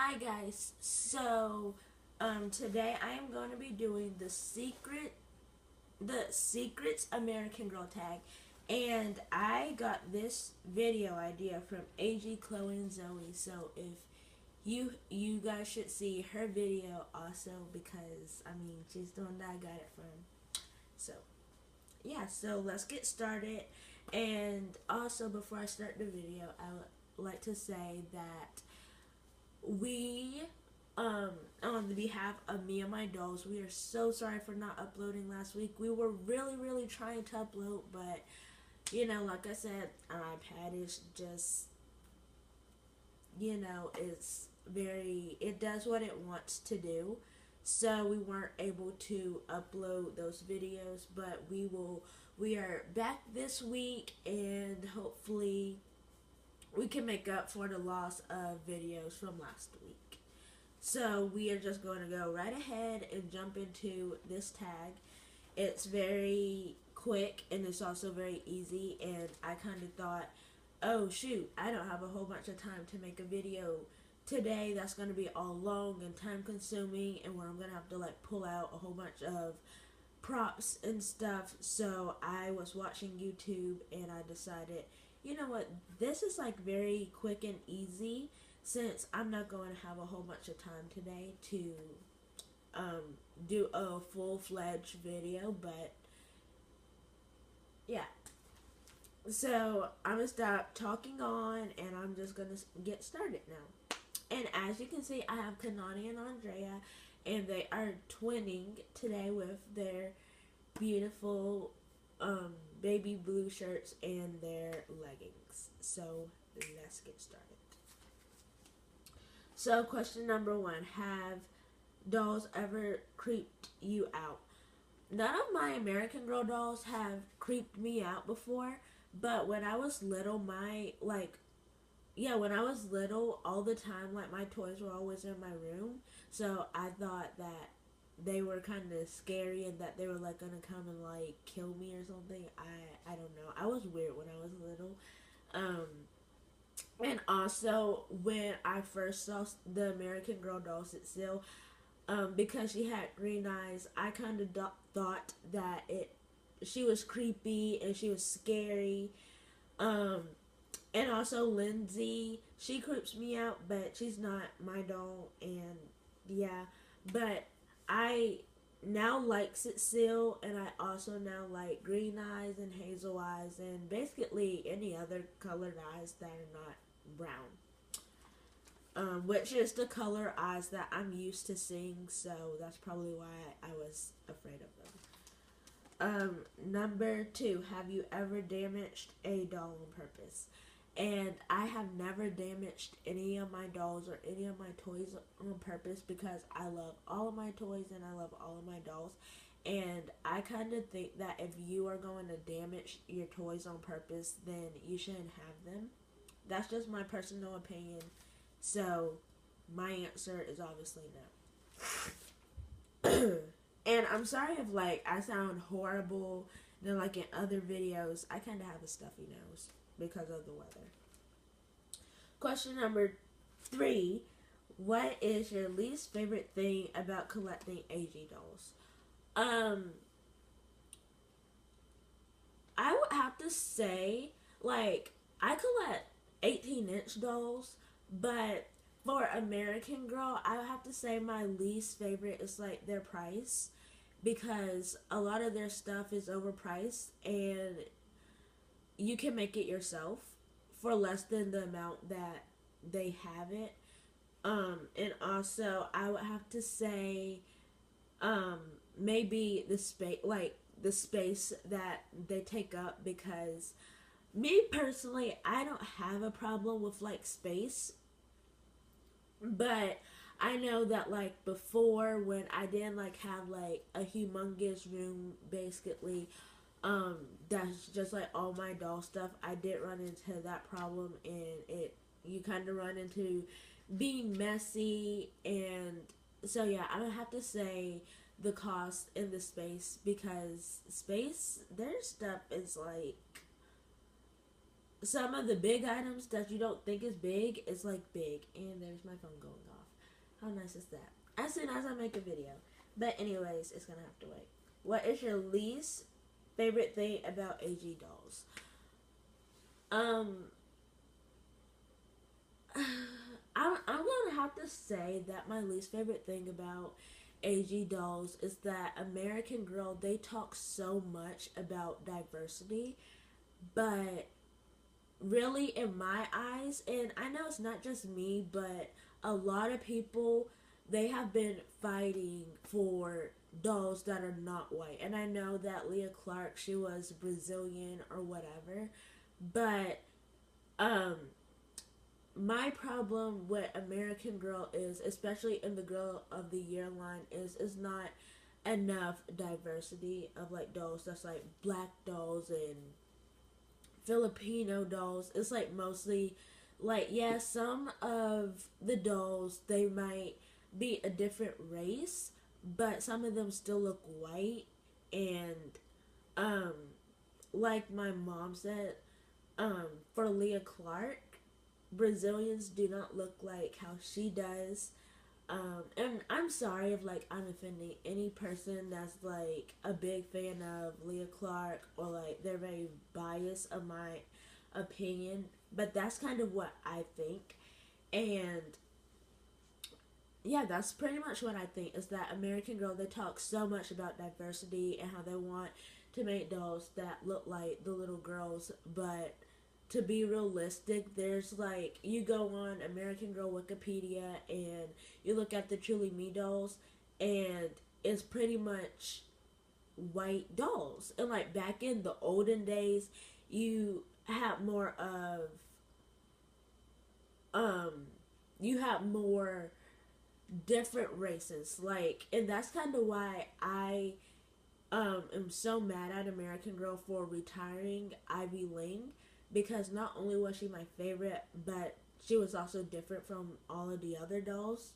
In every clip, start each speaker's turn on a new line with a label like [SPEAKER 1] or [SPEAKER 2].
[SPEAKER 1] Hi guys, today I am going to be doing the Secrets American Girl tag, and I got this video idea from AG, Chloe, and Zoe. So if you guys should see her video also, because I mean she's the one that I got it from. So yeah, so let's get started. And also before I start the video, I would like to say that we on the behalf of me and my dolls, we are so sorry for not uploading last week. We were really trying to upload, but like I said, our iPad is just, it does what it wants to do. So we weren't able to upload those videos, but we are back this week, and hopefully we can make up for the loss of videos from last week. So we are just going to go right ahead and jump into this tag. It's very quick and it's also very easy, and I kind of thought, oh shoot, I don't have a whole bunch of time to make a video today that's going to be all long and time consuming, and where I'm going to have to pull out a whole bunch of props and stuff. So I was watching YouTube and I decided, you know what, this is very quick and easy, since I'm not going to have a whole bunch of time today to do a full-fledged video. But yeah, so I'm gonna stop talking on and I'm just gonna get started now. And as you can see, I have Kanani and Andrea, and they are twinning today with their beautiful baby blue shirts and their leggings. So let's get started. So question number 1, have dolls ever creeped you out? None of my American Girl dolls have creeped me out before, but when I was little, when I was little, all the time, my toys were always in my room, so I thought that they were kind of scary and that they were gonna come and kill me or something. I don't know. I was weird when I was little. And also, when I first saw the American Girl doll sit still, because she had green eyes, I kind of thought that she was creepy and she was scary. And also Lindsay, she creeps me out, but she's not my doll. And yeah, but I now like Sit Still, and I also now like green eyes and hazel eyes, and basically any other colored eyes that are not brown, which is the color eyes that I'm used to seeing, so that's probably why I was afraid of them. Number 2, have you ever damaged a doll on purpose? And I have never damaged any of my dolls or any of my toys on purpose, because I love all of my toys and I love all of my dolls. And I kind of think that if you are going to damage your toys on purpose, then you shouldn't have them. That's just my personal opinion. So my answer is obviously no. And I'm sorry if I sound horrible. Then in other videos, I kind of have a stuffy nose because of the weather. Question number 3, what is your least favorite thing about collecting AG dolls? I would have to say, I collect 18-inch dolls, but for American Girl, I would have to say my least favorite is their price, because a lot of their stuff is overpriced and you can make it yourself for less than the amount that they have it. And also I would have to say maybe the space that they take up, because me personally, I don't have a problem with space, but I know that before, when I didn't have a humongous room, basically, that's just all my doll stuff, I did run into that problem, and you kind of run into being messy. And so yeah, I would have to say the cost and the space, because their stuff is some of the big items that you don't think is big is big. And there's my phone going off. How nice is that? As soon as I make a video. But anyways, it's gonna have to wait. What is your least favorite thing about AG dolls? Um, I'm gonna have to say that my least favorite thing about AG dolls is that American Girl, they talk so much about diversity, but really in my eyes, and I know it's not just me, but a lot of people, they have been fighting for dolls that are not white. And I know that Leah Clark, she was Brazilian or whatever, but um my problem with American Girl is, especially in the Girl of the Year line, is not enough diversity of like dolls. That's like black dolls and Filipino dolls. It's like mostly like, yeah, some of the dolls, they might be a different race, but some of them still look white. And um like my mom said, for Leah Clark, Brazilians do not look like how she does. And I'm sorry if like I'm offending any person that's like a big fan of Leah Clark, or like they're very biased of my opinion, but that's kind of what I think. And yeah, that's pretty much what I think, is that American Girl, they talk so much about diversity and how they want to make dolls that look like the little girls, but to be realistic, there's like, you go on American Girl Wikipedia and you look at the Truly Me dolls, and it's pretty much white dolls. And like back in the olden days, you have more of um you have more different races, like, and that's kind of why I am so mad at American Girl for retiring Ivy Ling, because not only was she my favorite, but she was also different from all of the other dolls.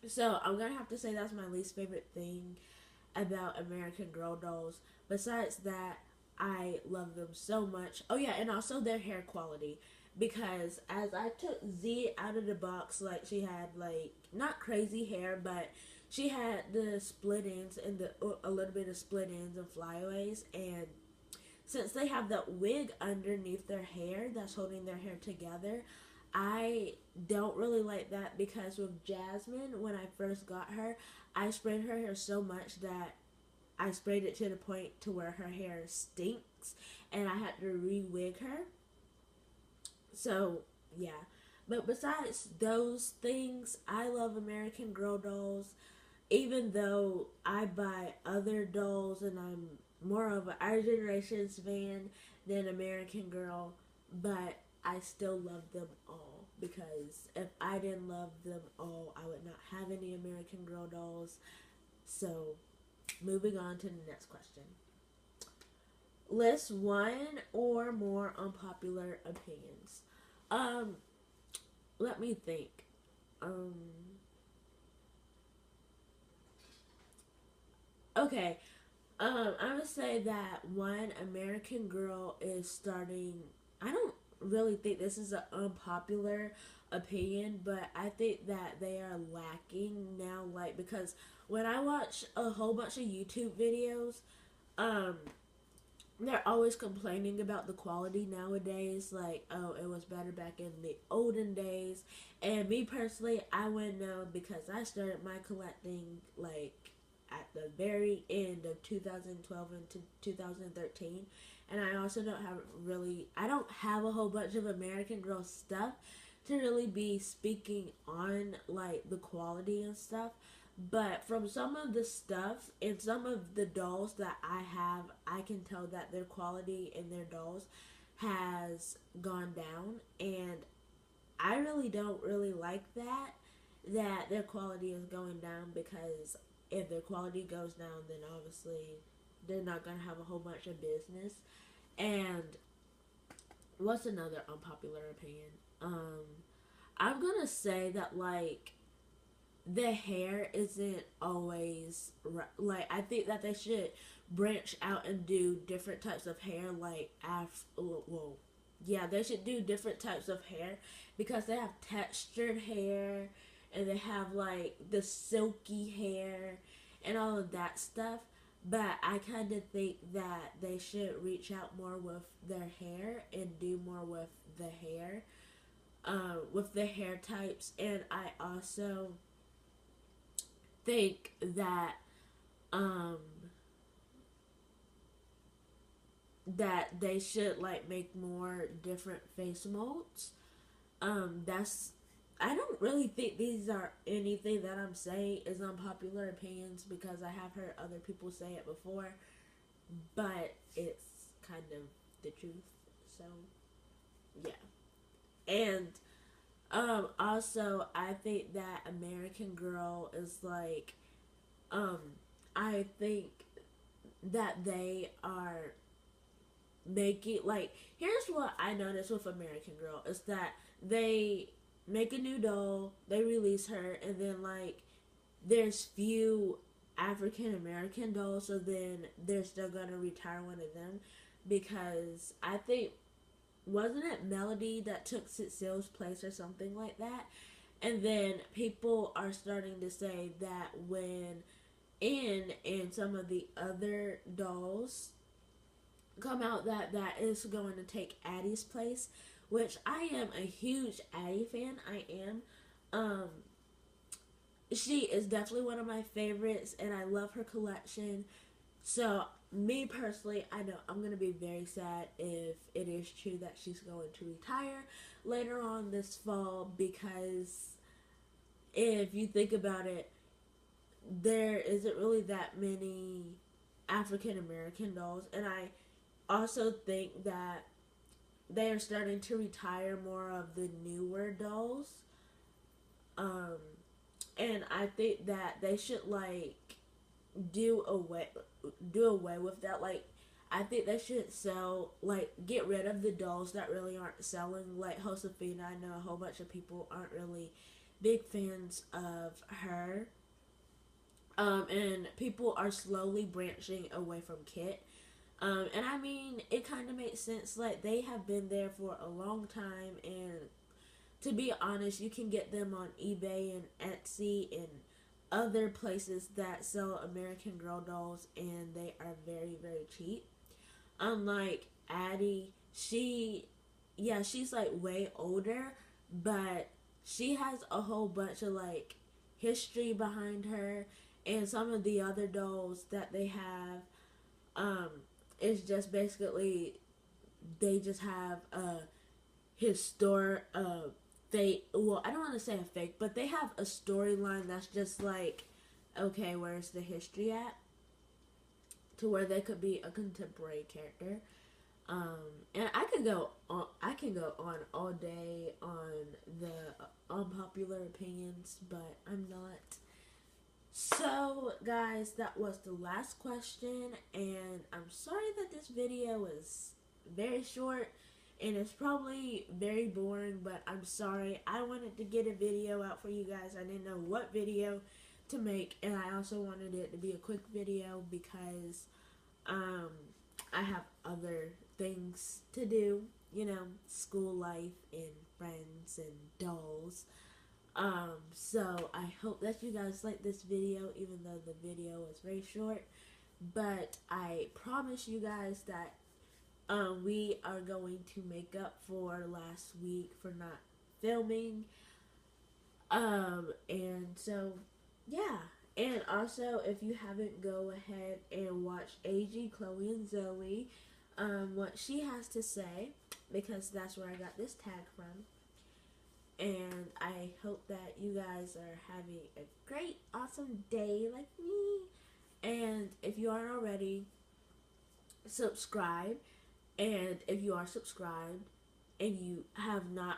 [SPEAKER 1] So I'm gonna have to say that's my least favorite thing about American Girl dolls. Besides that, I love them so much. Oh yeah, and also their hair quality. Because as I took Z out of the box, like, she had like not crazy hair, but she had the split ends and a little bit of split ends and flyaways. And since they have that wig underneath their hair that's holding their hair together, I don't really like that, because with Jasmine, when I first got her, I sprayed her hair so much that I sprayed it to the point to where her hair stinks, and I had to re-wig her. So, yeah. But besides those things, I love American Girl dolls, even though I buy other dolls and I'm more of an Our Generation's fan than American Girl, but I still love them all, because if I didn't love them all, I would not have any American Girl dolls. So, moving on to the next question. List one or more unpopular opinions. Um, Let me think. Um, okay. I would say that one, American Girl is starting. I don't really think this is an unpopular opinion, but I think that they are lacking now. Like, because when I watch a whole bunch of YouTube videos, um, they're always complaining about the quality nowadays. Like, oh, it was better back in the olden days. And me personally, I wouldn't know, because I started my collecting like at the very end of 2012 and to 2013. And I also I don't have a whole bunch of American Girl stuff to really be speaking on like the quality and stuff. But from some of the stuff and some of the dolls that I have, I can tell that their quality in their dolls has gone down. And I really don't really like that their quality is going down, because if their quality goes down, then obviously they're not going to have a whole bunch of business. And what's another unpopular opinion? I'm going to say that, like, the hair isn't always like, I think that they should branch out and do different types of hair, like well, yeah, they should do different types of hair, because they have textured hair and they have like the silky hair and all of that stuff. But I kind of think that they should reach out more with their hair and do more with the hair types. And I also think that um, that they should like make more different face molds. That's I don't really think these are anything that I'm saying is unpopular opinions because I have heard other people say it before, but it's kind of the truth. So yeah, and also I think that American Girl is like um I think that they are making like here's what I noticed with American Girl is that they make a new doll, they release her, and then like there's few African American dolls, so then they're still gonna retire one of them because I think wasn't it Melody that took Cecile's place or something like that, and then people are starting to say that when and some of the other dolls come out that is going to take Addie's place, which I am a huge Addie fan. I am. She is definitely one of my favorites, and I love her collection. So, me personally, I know I'm gonna be very sad if it is true that she's going to retire later on this fall because if you think about it, there isn't really that many African American dolls, and I also think that they are starting to retire more of the newer dolls. Um, and I think that they should like do away do away with that. Like, I think they should sell like get rid of the dolls that really aren't selling. Like Josefina, I know a whole bunch of people aren't really big fans of her. And people are slowly branching away from Kit. And I mean, it kind of makes sense. Like, they have been there for a long time, and to be honest, you can get them on eBay and Etsy and other places that sell American Girl dolls, and they are very, very cheap. Unlike Addie, she's like way older, but she has a whole bunch of like history behind her, and some of the other dolls that they have, um, is just basically they just have a historic fake, well, I don't want to say a fake, but they have a storyline that's just like, okay, where's the history at, to where they could be a contemporary character. And I can go on all day on the unpopular opinions, but I'm not. So, guys, that was the last question, and I'm sorry that this video is very short, and it's probably very boring, but I'm sorry. I wanted to get a video out for you guys. I didn't know what video to make, and I also wanted it to be a quick video because I have other things to do, school life and friends and dolls. So I hope that you guys like this video, even though the video was very short. But I promise you guys that we are going to make up for last week for not filming. And so, yeah. And also, if you haven't, go ahead and watch AG, Chloe, and Zoe, what she has to say, because that's where I got this tag from. And I hope that you guys are having a great, awesome day like me. And if you aren't already, subscribe. And if you are subscribed and you have not